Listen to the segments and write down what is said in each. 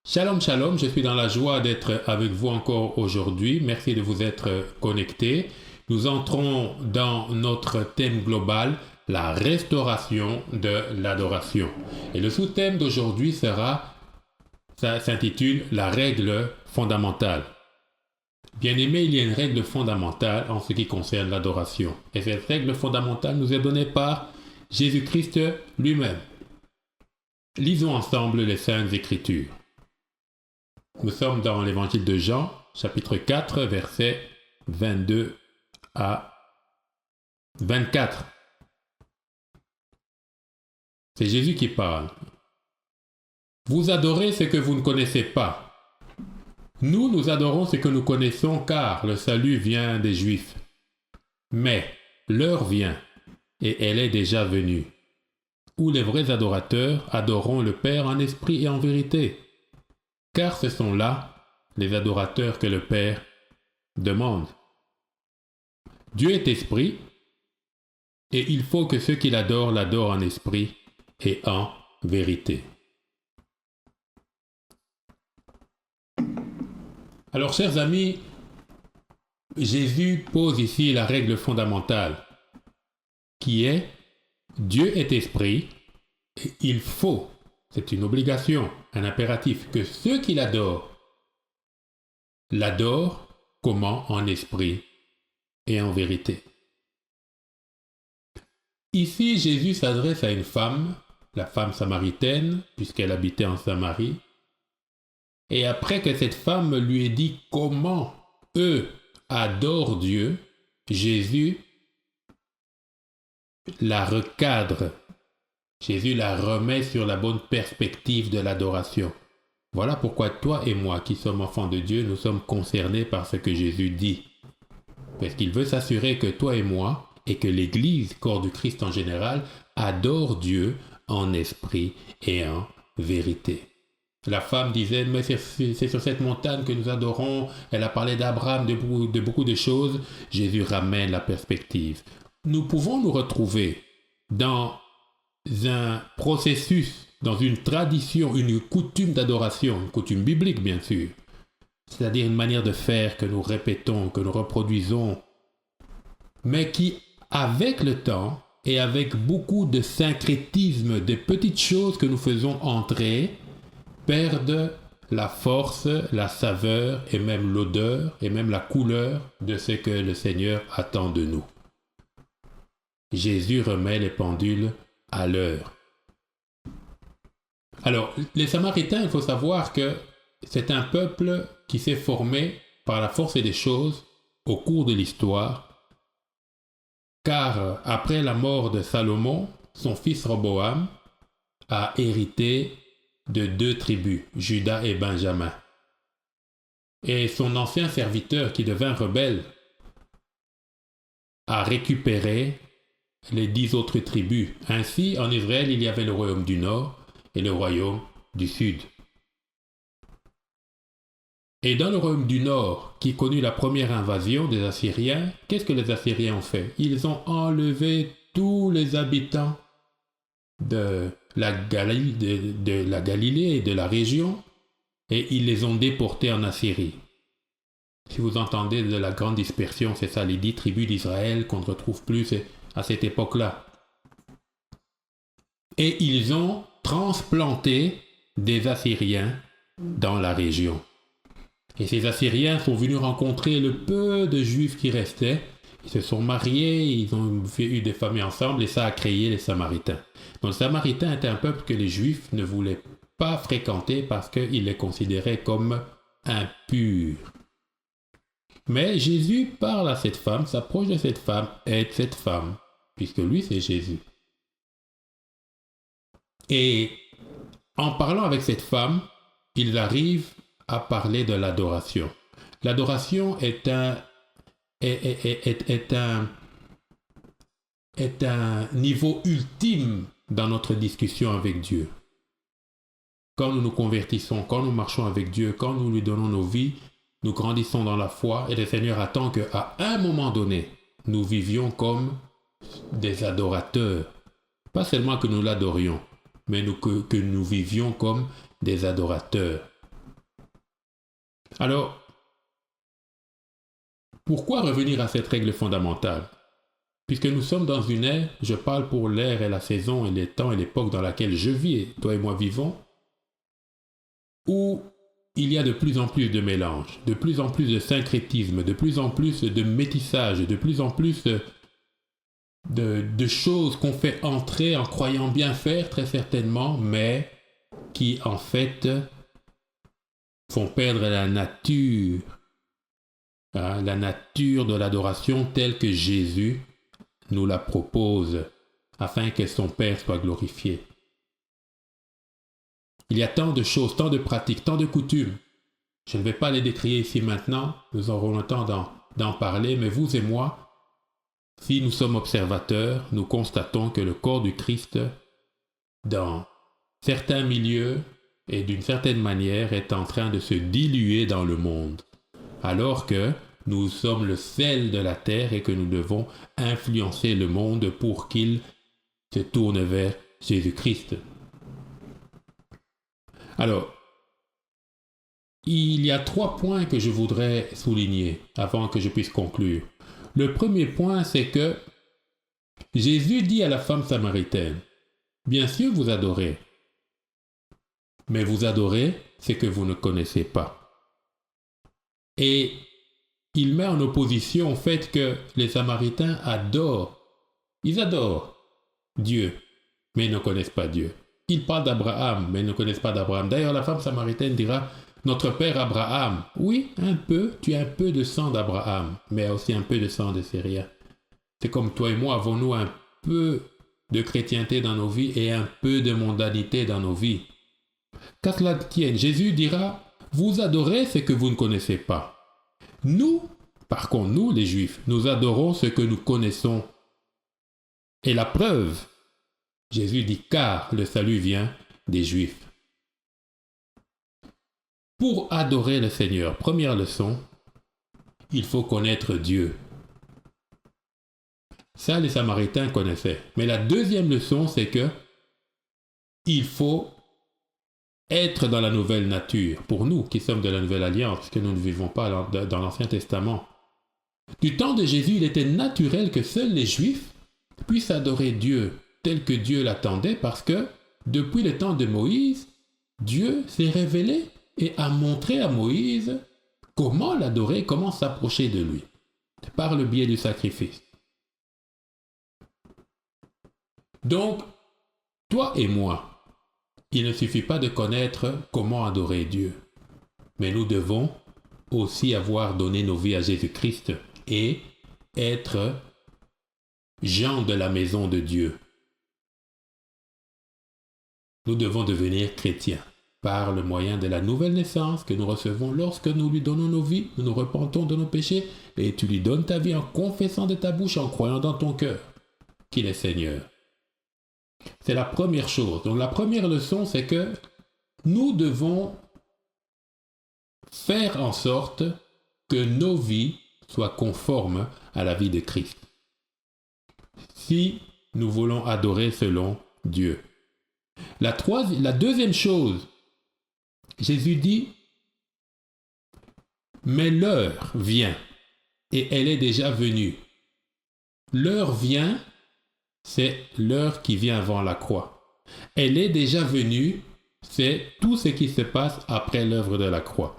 Shalom, shalom, je suis dans la joie d'être avec vous encore aujourd'hui. Merci de vous être connectés. Nous entrons dans notre thème global, la restauration de l'adoration. Et le sous-thème d'aujourd'hui s'intitule la règle fondamentale. Bien aimé, il y a une règle fondamentale en ce qui concerne l'adoration. Et cette règle fondamentale nous est donnée par Jésus-Christ lui-même. Lisons ensemble les Saintes Écritures. Nous sommes dans l'évangile de Jean, chapitre 4, versets 22 à 24. C'est Jésus qui parle. Vous adorez ce que vous ne connaissez pas. Nous adorons ce que nous connaissons car le salut vient des Juifs. Mais l'heure vient, et elle est déjà venue, où les vrais adorateurs adoreront le Père en esprit et en vérité. Car ce sont là les adorateurs que le Père demande. Dieu est esprit, et il faut que ceux qui l'adorent l'adorent en esprit et en vérité. Alors, chers amis, Jésus pose ici la règle fondamentale, qui est Dieu est esprit, et il faut, c'est une obligation, un impératif, que ceux qui l'adorent comment? En esprit et en vérité. Ici, Jésus s'adresse à une femme, la femme samaritaine, puisqu'elle habitait en Samarie. Et après que cette femme lui ait dit comment eux adorent Dieu, Jésus la recadre. Jésus la remet sur la bonne perspective de l'adoration. Voilà pourquoi toi et moi, qui sommes enfants de Dieu, nous sommes concernés par ce que Jésus dit. Parce qu'il veut s'assurer que toi et moi, et que l'Église, corps du Christ en général, adore Dieu en esprit et en vérité. La femme disait, mais c'est sur cette montagne que nous adorons. Elle a parlé d'Abraham, de beaucoup de choses. Jésus ramène la perspective. Nous pouvons nous retrouver dans un processus, dans une tradition, une coutume d'adoration, une coutume biblique bien sûr, c'est-à-dire une manière de faire que nous répétons, que nous reproduisons, mais qui, avec le temps et avec beaucoup de syncrétisme, des petites choses que nous faisons entrer, perdent la force, la saveur et même l'odeur et même la couleur de ce que le Seigneur attend de nous. Jésus remet les pendules à l'heure. Alors, les Samaritains, il faut savoir que c'est un peuple qui s'est formé par la force des choses au cours de l'histoire, car après la mort de Salomon, son fils Roboam a hérité de 2 tribus, Juda et Benjamin. Et son ancien serviteur, qui devint rebelle, a récupéré les 10 autres tribus. Ainsi, en Israël, il y avait le royaume du Nord et le royaume du Sud. Et dans le royaume du Nord, qui connut la première invasion des Assyriens, qu'est-ce que les Assyriens ont fait? Ils ont enlevé tous les habitants de la Galilée et de la région, et ils les ont déportés en Assyrie. Si vous entendez de la grande dispersion, c'est ça, les 10 tribus d'Israël qu'on ne retrouve plus à cette époque-là. Et ils ont transplanté des Assyriens dans la région. Et ces Assyriens sont venus rencontrer le peu de Juifs qui restaient. Ils se sont mariés, ils ont eu des familles ensemble et ça a créé les Samaritains. Donc les Samaritains étaient un peuple que les Juifs ne voulaient pas fréquenter parce qu'ils les considéraient comme impurs. Mais Jésus parle à cette femme, s'approche de cette femme, aide cette femme, puisque lui c'est Jésus. Et en parlant avec cette femme, il arrive à parler de l'adoration. L'adoration est un niveau ultime dans notre discussion avec Dieu. Quand nous nous convertissons, quand nous marchons avec Dieu, quand nous lui donnons nos vies, nous grandissons dans la foi et le Seigneur attend qu'à un moment donné, nous vivions comme des adorateurs. Pas seulement que nous l'adorions, mais que nous vivions comme des adorateurs. Alors, pourquoi revenir à cette règle fondamentale? Puisque nous sommes dans une ère, je parle pour l'ère et la saison et les temps et l'époque dans laquelle je vis, et toi et moi vivons, où il y a de plus en plus de mélange, de plus en plus de syncrétisme, de plus en plus de métissage, de plus en plus de choses qu'on fait entrer en croyant bien faire très certainement, mais qui en fait font perdre la nature de l'adoration telle que Jésus nous la propose afin que son Père soit glorifié. Il y a tant de choses, tant de pratiques, tant de coutumes. Je ne vais pas les décrire ici maintenant, nous aurons le temps d'en parler, mais vous et moi, si nous sommes observateurs, nous constatons que le corps du Christ, dans certains milieux et d'une certaine manière, est en train de se diluer dans le monde, alors que nous sommes le sel de la terre et que nous devons influencer le monde pour qu'il se tourne vers Jésus-Christ. Alors, il y a 3 points que je voudrais souligner avant que je puisse conclure. Le premier point, c'est que Jésus dit à la femme samaritaine, « Bien sûr, vous adorez, mais vous adorez ce que vous ne connaissez pas. » Et il met en opposition au fait que les Samaritains adorent. Ils adorent Dieu, mais ils ne connaissent pas Dieu. Ils parlent d'Abraham, mais ils ne connaissent pas d'Abraham. D'ailleurs, la femme samaritaine dira, notre père Abraham. Oui, un peu, tu as un peu de sang d'Abraham, mais aussi un peu de sang de Syria. C'est comme toi et moi, avons-nous un peu de chrétienté dans nos vies et un peu de mondanité dans nos vies. Qu'à cela tienne, Jésus dira, vous adorez ce que vous ne connaissez pas. Nous, par contre, nous les Juifs, nous adorons ce que nous connaissons. Et la preuve, Jésus dit, car le salut vient des Juifs. Pour adorer le Seigneur, première leçon, il faut connaître Dieu. Ça, les Samaritains connaissaient. Mais la deuxième leçon, c'est que il faut être dans la nouvelle nature. Pour nous qui sommes de la nouvelle alliance, puisque nous ne vivons pas dans l'Ancien Testament. Du temps de Jésus, il était naturel que seuls les Juifs puissent adorer Dieu tel que Dieu l'attendait, parce que depuis le temps de Moïse, Dieu s'est révélé et a montré à Moïse comment l'adorer, comment s'approcher de lui, par le biais du sacrifice. Donc, toi et moi, il ne suffit pas de connaître comment adorer Dieu, mais nous devons aussi avoir donné nos vies à Jésus-Christ et être gens de la maison de Dieu. Nous devons devenir chrétiens par le moyen de la nouvelle naissance que nous recevons lorsque nous lui donnons nos vies, nous nous repentons de nos péchés et tu lui donnes ta vie en confessant de ta bouche, en croyant dans ton cœur qu'il est Seigneur. C'est la première chose. Donc la première leçon, c'est que nous devons faire en sorte que nos vies soient conformes à la vie de Christ. Si nous voulons adorer selon Dieu. La deuxième chose, Jésus dit, mais l'heure vient, et elle est déjà venue. L'heure vient, c'est l'heure qui vient avant la croix. Elle est déjà venue, c'est tout ce qui se passe après l'œuvre de la croix.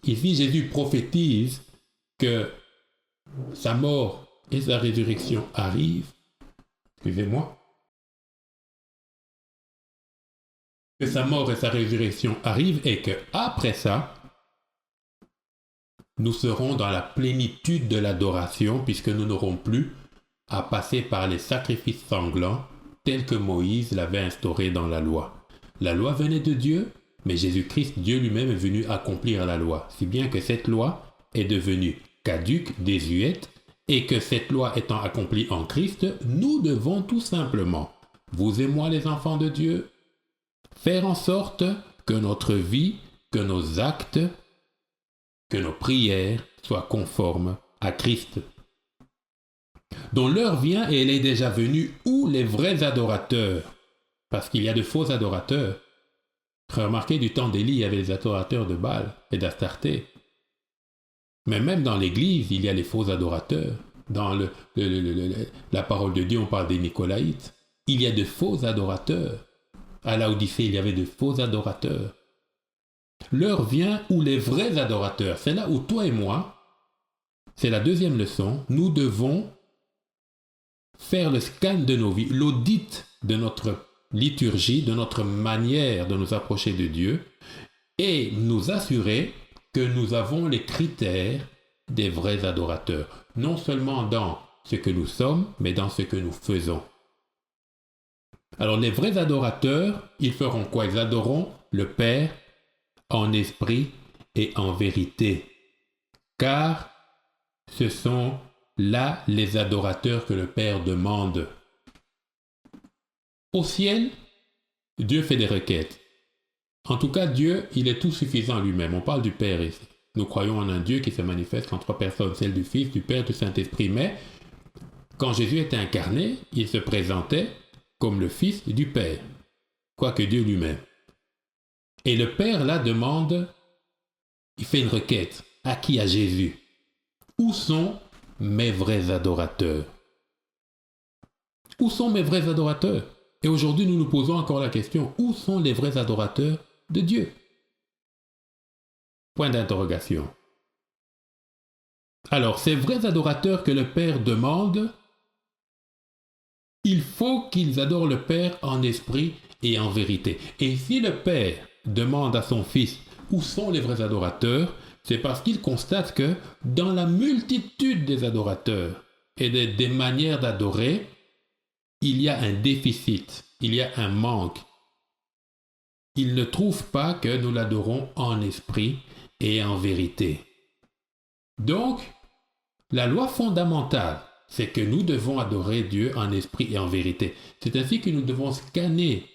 Ici, Jésus prophétise que sa mort et sa résurrection arrivent. Excusez-moi. Que sa mort et sa résurrection arrivent et que après ça, nous serons dans la plénitude de l'adoration puisque nous n'aurons plus à passer par les sacrifices sanglants tels que Moïse l'avait instauré dans la loi. La loi venait de Dieu, mais Jésus-Christ, Dieu lui-même, est venu accomplir la loi, si bien que cette loi est devenue caduque, désuète, et que cette loi étant accomplie en Christ, nous devons tout simplement, vous et moi les enfants de Dieu, faire en sorte que notre vie, que nos actes, que nos prières soient conformes à Christ. Dont l'heure vient et elle est déjà venue où les vrais adorateurs, parce qu'il y a de faux adorateurs, Remarquez, du temps d'Élie, il y avait les adorateurs de Baal et d'Astarté. Mais même dans l'Église, il y a les faux adorateurs. Dans la parole de Dieu, on parle des Nicolaïtes. Il y a de faux adorateurs. À Laodicée, il y avait de faux adorateurs. L'heure vient où les vrais adorateurs, c'est là où toi et moi, c'est la deuxième leçon, nous devons faire le scan de nos vies, l'audit de notre liturgie, de notre manière de nous approcher de Dieu et nous assurer que nous avons les critères des vrais adorateurs, non seulement dans ce que nous sommes, mais dans ce que nous faisons. Alors les vrais adorateurs, ils feront quoi? Ils adoreront le Père en esprit et en vérité, car ce sont là les adorateurs que le Père demande. Au ciel, Dieu fait des requêtes. En tout cas, Dieu, il est tout suffisant lui-même. On parle du Père ici. Nous croyons en un Dieu qui se manifeste en trois personnes, celle du Fils, du Père, du Saint-Esprit. Mais quand Jésus était incarné, il se présentait comme le Fils du Père, quoique Dieu lui-même. Et le Père, là, demande, il fait une requête. À qui? À Jésus. Où sont mes vrais adorateurs? Où sont mes vrais adorateurs? Et aujourd'hui, nous nous posons encore la question, où sont les vrais adorateurs de Dieu? Point d'interrogation. Alors, ces vrais adorateurs que le Père demande, il faut qu'ils adorent le Père en esprit et en vérité. Et si le Père demande à son Fils où sont les vrais adorateurs, c'est parce qu'il constate que dans la multitude des adorateurs et des manières d'adorer, il y a un déficit, il y a un manque. Il ne trouve pas que nous l'adorons en esprit et en vérité. Donc, la loi fondamentale, c'est que nous devons adorer Dieu en esprit et en vérité. C'est ainsi que nous devons scanner,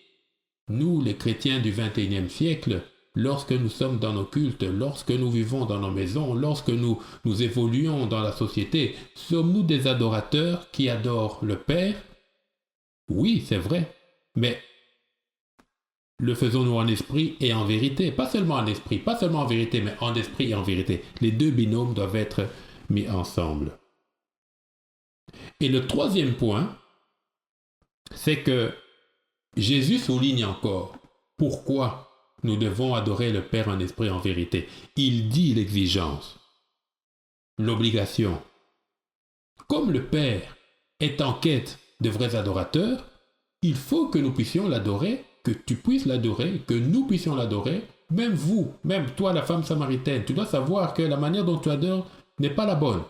nous les chrétiens du XXIe siècle, lorsque nous sommes dans nos cultes, lorsque nous vivons dans nos maisons, lorsque nous évoluons dans la société. Sommes-nous des adorateurs qui adorent le Père? Oui, c'est vrai, mais le faisons-nous en esprit et en vérité? Pas seulement en esprit, pas seulement en vérité, mais en esprit et en vérité. Les deux binômes doivent être mis ensemble. Et le troisième point, c'est que Jésus souligne encore pourquoi nous devons adorer le Père en esprit et en vérité. Il dit l'exigence, l'obligation. Comme le Père est en quête de vrais adorateurs, il faut que nous puissions l'adorer, que tu puisses l'adorer, que nous puissions l'adorer, même vous, même toi la femme samaritaine. Tu dois savoir que la manière dont tu adores n'est pas la bonne,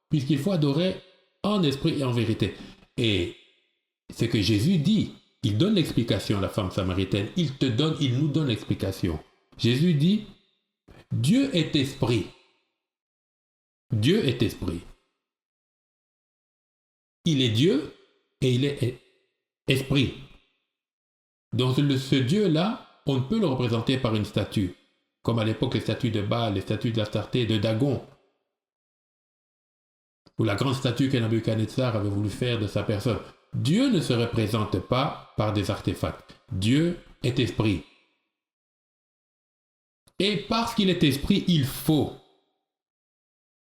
puisqu'il faut adorer en esprit et en vérité. Et ce que Jésus dit, il donne l'explication à la femme samaritaine, il nous donne l'explication. Jésus dit, Dieu est esprit. Dieu est esprit. Il est Dieu et il est esprit. Donc ce Dieu-là, on ne peut le représenter par une statue, comme à l'époque les statues de Baal, les statues d'Astarté, de Dagon, ou la grande statue que Nabuchodonosor avait voulu faire de sa personne. Dieu ne se représente pas par des artefacts. Dieu est esprit. Et parce qu'il est esprit, il faut,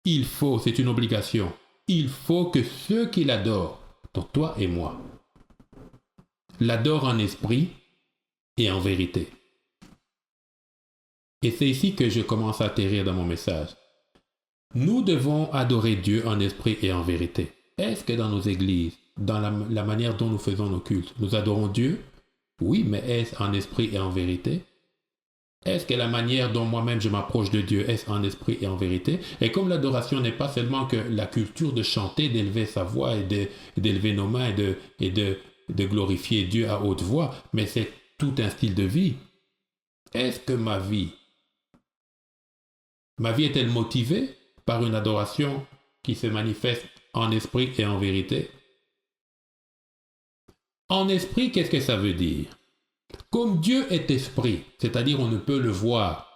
c'est une obligation, il faut que ceux qui l'adorent, donc toi et moi, l'adorent en esprit et en vérité. Et c'est ici que je commence à atterrir dans mon message. Nous devons adorer Dieu en esprit et en vérité. Est-ce que dans nos églises, dans la manière dont nous faisons nos cultes, nous adorons Dieu? Oui, mais est-ce en esprit et en vérité? Est-ce que la manière dont moi-même je m'approche de Dieu, est-ce en esprit et en vérité? Et comme l'adoration n'est pas seulement que la culture de chanter, d'élever sa voix et d'élever nos mains et de glorifier Dieu à haute voix, mais c'est tout un style de vie. Est-ce que ma vie est-elle motivée par une adoration qui se manifeste en esprit et en vérité? En esprit, qu'est-ce que ça veut dire? Comme Dieu est esprit, c'est-à-dire on ne peut le voir,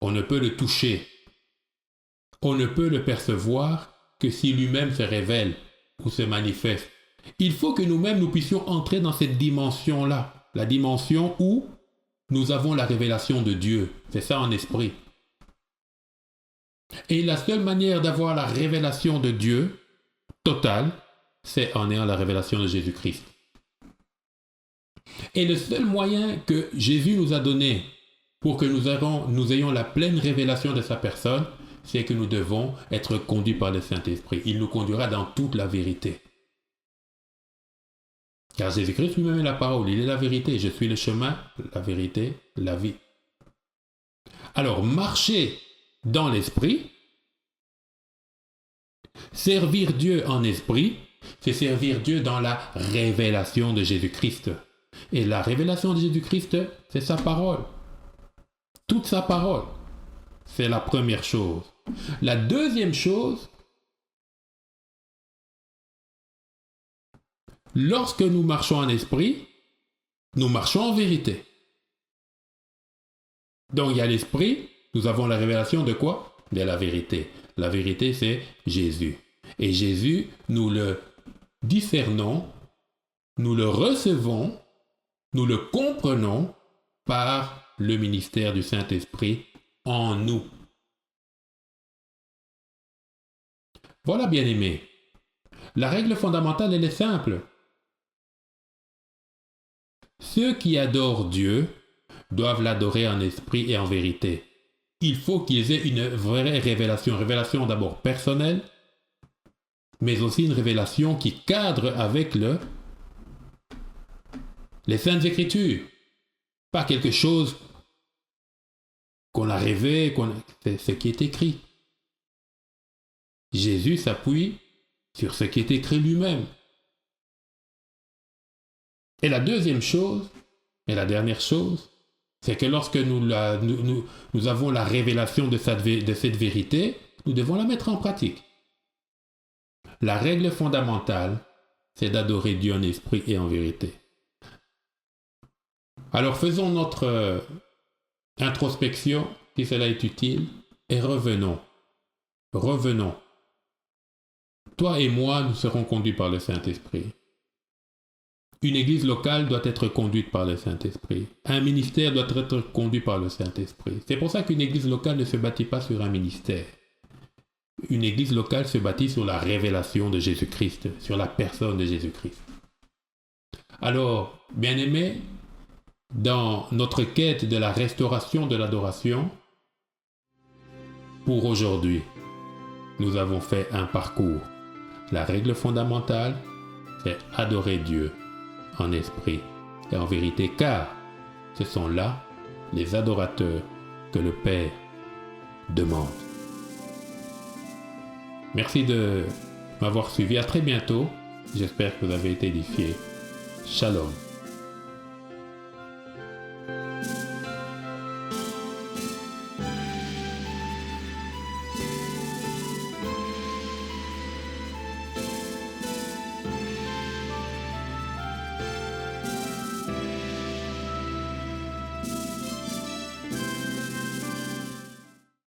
on ne peut le toucher, on ne peut le percevoir que si lui-même se révèle ou se manifeste. Il faut que nous-mêmes nous puissions entrer dans cette dimension-là, la dimension où nous avons la révélation de Dieu. C'est ça en esprit. Et la seule manière d'avoir la révélation de Dieu totale, c'est en ayant la révélation de Jésus-Christ. Et le seul moyen que Jésus nous a donné pour que nous ayons la pleine révélation de sa personne, c'est que nous devons être conduits par le Saint-Esprit. Il nous conduira dans toute la vérité. Car Jésus-Christ lui-même est la parole, il est la vérité. Je suis le chemin, la vérité, la vie. Alors, marcher dans l'esprit, servir Dieu en esprit, c'est servir Dieu dans la révélation de Jésus-Christ. Et la révélation de Jésus-Christ, c'est sa parole. Toute sa parole. C'est la première chose. La deuxième chose, lorsque nous marchons en esprit, nous marchons en vérité. Donc il y a l'esprit, nous avons la révélation de quoi? De la vérité. La vérité, c'est Jésus. Et Jésus, nous le discernons, nous le recevons, nous le comprenons par le ministère du Saint-Esprit en nous. Voilà, bien-aimés. La règle fondamentale, elle est simple. Ceux qui adorent Dieu doivent l'adorer en esprit et en vérité. Il faut qu'ils aient une vraie révélation. Révélation d'abord personnelle, mais aussi une révélation qui cadre avec les Saintes Écritures. Pas quelque chose qu'on a rêvé, c'est ce qui est écrit. Jésus s'appuie sur ce qui est écrit lui-même. Et la deuxième chose, et la dernière chose, c'est que lorsque nous avons la révélation de cette vérité, nous devons la mettre en pratique. La règle fondamentale, c'est d'adorer Dieu en esprit et en vérité. Alors faisons notre introspection, si cela est utile, et revenons. Revenons. Toi et moi, nous serons conduits par le Saint-Esprit. Une église locale doit être conduite par le Saint-Esprit. Un ministère doit être conduit par le Saint-Esprit. C'est pour ça qu'une église locale ne se bâtit pas sur un ministère. Une église locale se bâtit sur la révélation de Jésus-Christ, sur la personne de Jésus-Christ. Alors, bien-aimés, dans notre quête de la restauration de l'adoration, pour aujourd'hui, nous avons fait un parcours. La règle fondamentale, c'est adorer Dieu en esprit et en vérité, car ce sont là les adorateurs que le Père demande. Merci de m'avoir suivi. À très bientôt. J'espère que vous avez été édifiés. Shalom.